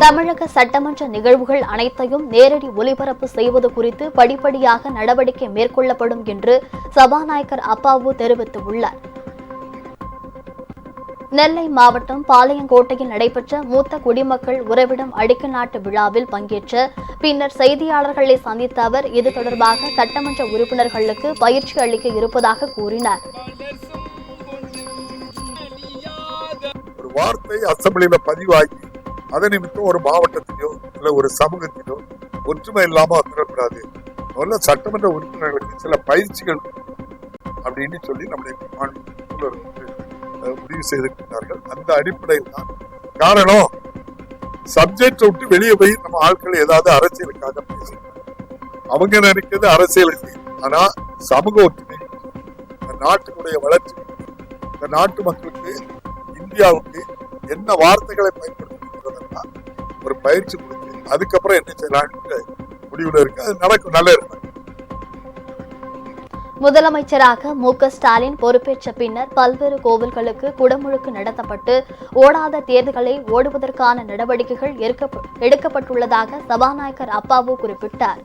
தமிழக சட்டமன்ற நிகழ்வுகள் அனைத்தையும் நேரடி ஒலிபரப்பு செய்வது குறித்து படிப்படியாக நடவடிக்கை மேற்கொள்ளப்படும் என்று சபாநாயகர் அப்பாவு தெரிவித்துள்ளார். நெல்லை மாவட்டம் பாளையங்கோட்டையில் நடைபெற்ற மூத்த குடிமக்கள் உறவிடம் அடிக்கல் நாட்டு விழாவில் பங்கேற்ற பின்னர் செய்தியாளர்களை சந்தித்த அவர் இது தொடர்பாக சட்டமன்ற உறுப்பினர்களுக்கு பயிற்சி அளிக்க இருப்பதாக கூறினார். ஒரு வார்த்தை அசெம்பிளியில பதிவாகி அதை நிமித்தம் ஒரு மாவட்டத்திலோ இல்ல ஒரு சமூகத்திலோ ஒற்றுமை இல்லாம வந்துடக்கூடாது. முதல்ல சட்டமன்ற உறுப்பினர்களுக்கு சில பயிற்சிகள் அப்படின்னு சொல்லி நம்முடைய முடிவு செய்திருக்கிறார்கள். அந்த அடிப்படையில் தான் காரணம் சப்ஜெக்ட் விட்டு வெளியே போய் நம்ம ஆட்கள் ஏதாவது அரசியலுக்காக பேசுறாங்க. அவங்க நினைக்கிறது அரசியலுக்கு, ஆனா சமூக ஒற்றுமை, இந்த நாட்டினுடைய வளர்ச்சி, இந்த நாட்டு மக்களுக்கு இந்தியாவுக்கு என்ன வார்த்தைகளை பயன்படுத்துறதுன்னா ஒரு பயிற்சி கொடுத்து அதுக்கப்புறம் என்ன செய்யலாம்னு முடிவுல இருக்கு. அது நடக்கும். நல்ல இருக்கு. முதலமைச்சராக மு.க.ஸ்டாலின் பொறுப்பேற்ற பின்னர் பல்வேறு கோவில்களுக்கு குடமுழுக்கு நடத்தப்பட்டு ஓடாத தேர்தல்களை ஓடுவதற்கான நடவடிக்கைகள் எடுக்கப்பட்டுள்ளதாக சபாநாயகர் அப்பாவு குறிப்பிட்டார்.